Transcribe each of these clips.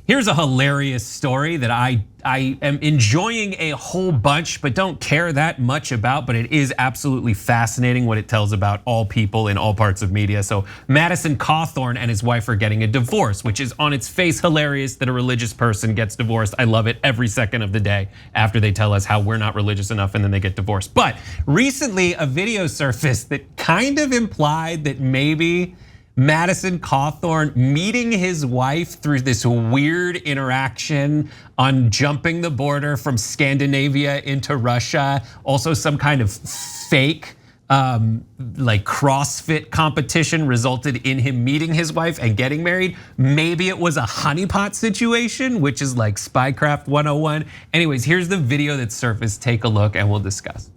Here's a hilarious story that I am enjoying a whole bunch, but don't care that much about, but it is absolutely fascinating what it tells about all people in all parts of media. So Madison Cawthorn and his wife are getting a divorce, which is on its face hilarious that a religious person gets divorced. I love it every second of the day after they tell us how we're not religious enough and then they get divorced. But recently a video surfaced that kind of implied that maybe Madison Cawthorn meeting his wife through this weird interaction on jumping the border from Scandinavia into Russia, also some kind of fake like CrossFit competition resulted in him meeting his wife and getting married. Maybe it was a honeypot situation, which is like spycraft 101. Anyways, here's the video that surfaced. Take a look and we'll discuss.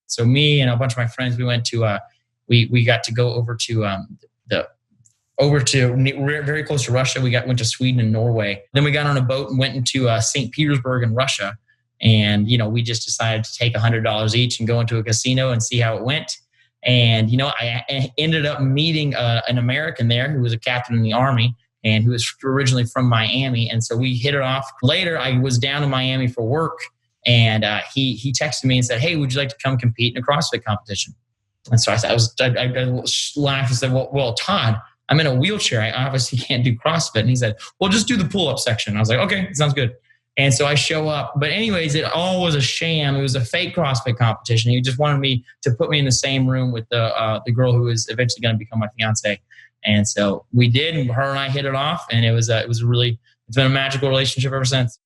So me and a bunch of my friends, we went to we got to go over to very close to Russia. Went to Sweden and Norway. Then we got on a boat and went into St. Petersburg in Russia. And we just decided to take $100 each and go into a casino and see how it went. And I ended up meeting an American there who was a captain in the Army and who was originally from Miami. And so we hit it off. Later, I was down in Miami for work, and he texted me and said, "Hey, would you like to come compete in a CrossFit competition?" And so I laughed and said, well, Todd, I'm in a wheelchair. I obviously can't do CrossFit. And he said, well, just do the pull-up section. I was like, okay, sounds good. And so I show up. But anyways, it all was a sham. It was a fake CrossFit competition. He just wanted me to put me in the same room with the girl who is eventually going to become my fiance. And so we did. And her and I hit it off. And it's been a magical relationship ever since.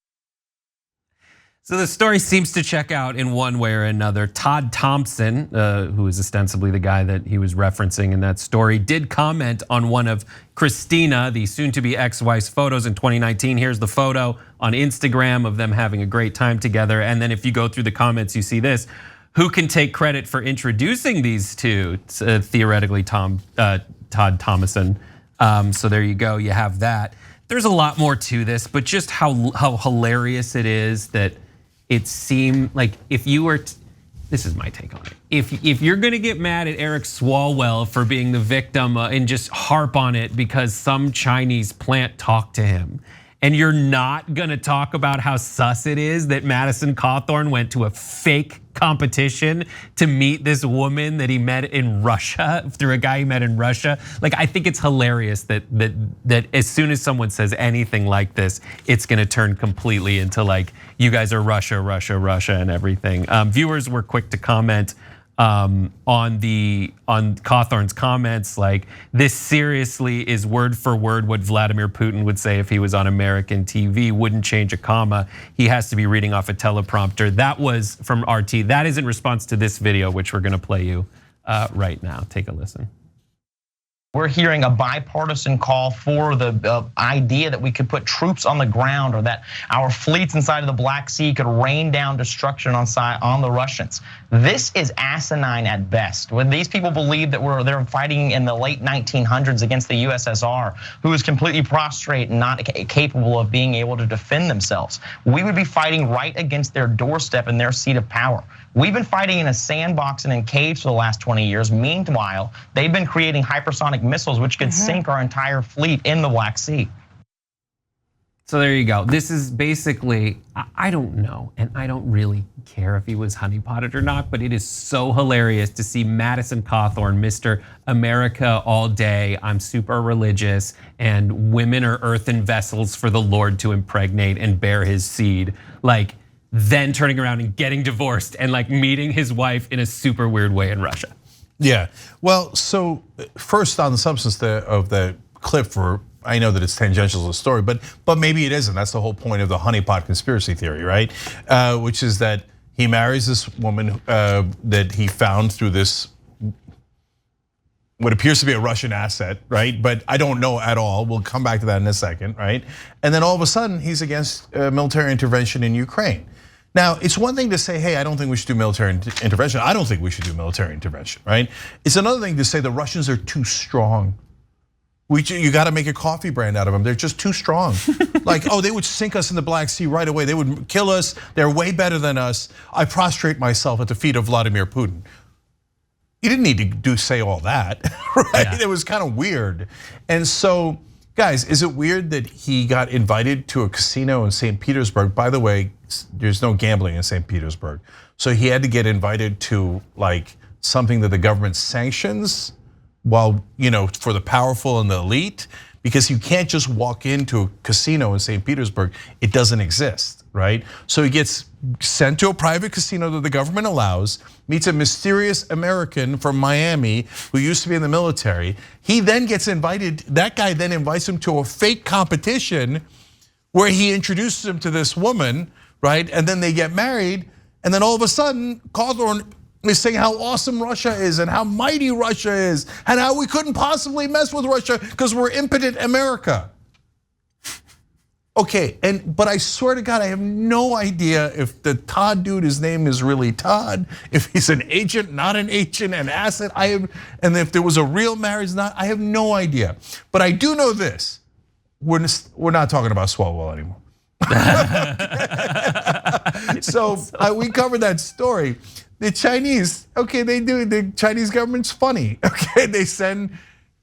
So the story seems to check out in one way or another. Todd Thompson, who is ostensibly the guy that he was referencing in that story, did comment on one of Christina, the soon-to-be ex-wife's photos in 2019. Here's the photo on Instagram of them having a great time together. And then if you go through the comments, you see this. Who can take credit for introducing these two? Theoretically, Todd Thomason. So there you go, you have that. There's a lot more to this, but just how hilarious it is that it seemed like if you were, this is my take on it. If you're gonna get mad at Eric Swalwell for being the victim and just harp on it because some Chinese plant talked to him, and you're not gonna talk about how sus it is that Madison Cawthorn went to a fake competition to meet this woman that he met in Russia through a guy he met in Russia. Like, I think it's hilarious that as soon as someone says anything like this, it's gonna turn completely into like, you guys are Russia, Russia, Russia and everything. Viewers were quick to comment on Cawthorn's comments, like, this seriously is word for word what Vladimir Putin would say if he was on American TV, wouldn't change a comma. He has to be reading off a teleprompter. That was from RT. That is in response to this video, which we're gonna play you right now. Take a listen. We're hearing a bipartisan call for the idea that we could put troops on the ground, or that our fleets inside of the Black Sea could rain down destruction on the Russians. This is asinine at best. When these people believe that they're fighting in the late 1900s against the USSR, who is completely prostrate and not capable of being able to defend themselves, we would be fighting right against their doorstep and their seat of power. We've been fighting in a sandbox and in caves for the last 20 years. Meanwhile, they've been creating hypersonic missiles which could sink our entire fleet in the Black Sea. So there you go. This is basically, I don't know, and I don't really care if he was honeypotted or not, but it is so hilarious to see Madison Cawthorn, Mr. America all day, I'm super religious, and women are earthen vessels for the Lord to impregnate and bear his seed. Like, then turning around and getting divorced and like meeting his wife in a super weird way in Russia. Yeah, well, so first on the substance of the clip, I know that it's tangential to the story, but maybe it isn't. That's the whole point of the honeypot conspiracy theory, right? Which is that he marries this woman that he found through this, what appears to be a Russian asset, right? But I don't know at all. We'll come back to that in a second, right? And then all of a sudden he's against military intervention in Ukraine. Now, it's one thing to say, hey, I don't think we should do military intervention. I don't think we should do military intervention, right? It's another thing to say the Russians are too strong. You got to make a coffee brand out of them. They're just too strong. Like, oh, they would sink us in the Black Sea right away. They would kill us. They're way better than us. I prostrate myself at the feet of Vladimir Putin. You didn't need to say all that, right? Yeah. It was kind of weird. And so Guys, is it weird that he got invited to a casino in St. Petersburg? By the way, there's no gambling in St. Petersburg. So he had to get invited to like something that the government sanctions while, for the powerful and the elite, because you can't just walk into a casino in St. Petersburg. It doesn't exist, right? So he gets sent to a private casino that the government allows, meets a mysterious American from Miami who used to be in the military. He then gets invited, that guy then invites him to a fake competition where he introduces him to this woman, right? And then they get married, and then all of a sudden, Cawthorn is saying how awesome Russia is and how mighty Russia is and how we couldn't possibly mess with Russia because we're impotent America. Okay, but I swear to God, I have no idea if the Todd dude, his name is really Todd, if he's an agent, not an agent, an asset, and if there was a real marriage, I have no idea. But I do know this, we're not talking about Swalwell anymore. So we covered that story. The Chinese, okay, the Chinese government's funny, okay? They send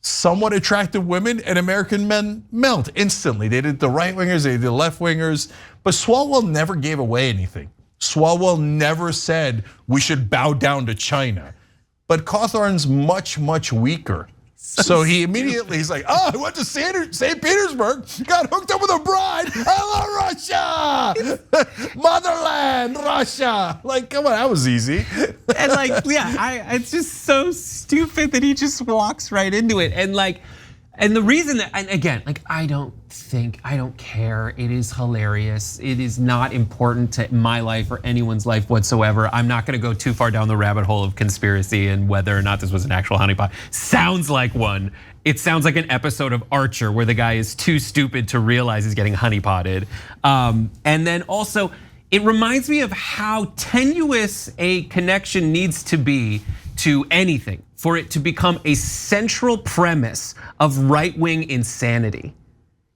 somewhat attractive women and American men melt instantly. They did the right wingers, they did the left wingers, but Swalwell never gave away anything. Swalwell never said we should bow down to China. But Cawthorn's much, much weaker. So he immediately, he's like, I went to St. Petersburg, got hooked up with a bride. I love Russia, motherland, Russia. Like, come on, that was easy. And like, yeah, it's just so stupid that he just walks right into it. And the reason that, and again, like I don't care. It is hilarious. It is not important to my life or anyone's life whatsoever. I'm not gonna go too far down the rabbit hole of conspiracy and whether or not this was an actual honeypot. Sounds like one. It sounds like an episode of Archer where the guy is too stupid to realize he's getting honeypotted. And then also, it reminds me of how tenuous a connection needs to be to anything for it to become a central premise of right-wing insanity.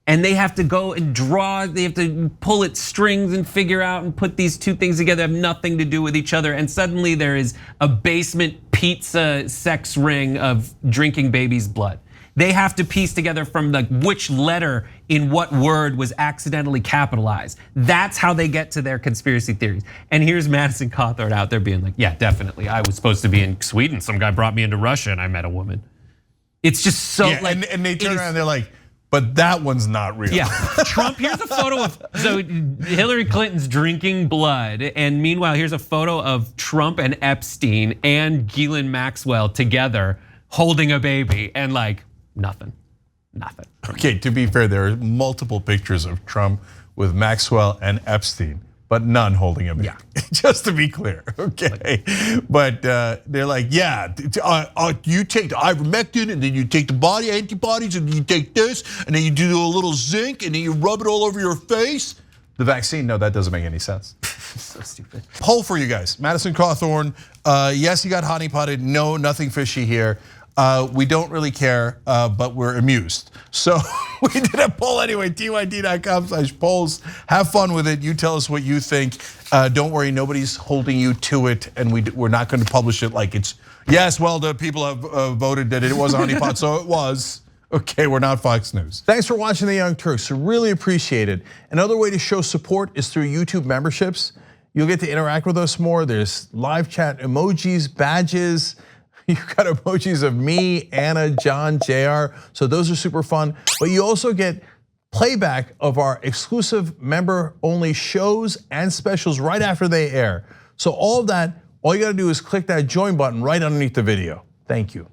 And they have to go and draw, they have to pull at strings and figure out and put these two things together, have nothing to do with each other. And suddenly there is a basement pizza sex ring of drinking baby's blood. They have to piece together from like which letter in what word was accidentally capitalized. That's how they get to their conspiracy theories. And here's Madison Cawthorn out there being like, yeah, definitely. I was supposed to be in Sweden. Some guy brought me into Russia and I met a woman. It's just so like, and they turn around and they're like, but that one's not real. Yeah, Trump, here's a photo of, so Hillary Clinton's drinking blood. And meanwhile, here's a photo of Trump and Epstein and Ghislaine Maxwell together holding a baby and like, nothing. Okay, to be fair, there are multiple pictures of Trump with Maxwell and Epstein, but none holding a baby. Yeah. Just to be clear, okay? But they're like, yeah, you take the ivermectin and then you take the body antibodies and you take this and then you do a little zinc and then you rub it all over your face. The vaccine, no, that doesn't make any sense. So stupid. Poll for you guys, Madison Cawthorn, yes, he got honeypotted, no, nothing fishy here. We don't really care, but we're amused. So we did a poll anyway, TYT.com/polls. Have fun with it. You tell us what you think. Don't worry, nobody's holding you to it, and we're not going to publish it like it's, yes, well, the people have voted that it was a honeypot, so it was. Okay, we're not Fox News. Thanks for watching The Young Turks, really appreciate it. Another way to show support is through YouTube memberships. You'll get to interact with us more. There's live chat emojis, badges. You've got emojis of me, Anna, John, JR, so those are super fun. But you also get playback of our exclusive member-only shows and specials right after they air. So all of that, all you gotta do is click that join button right underneath the video. Thank you.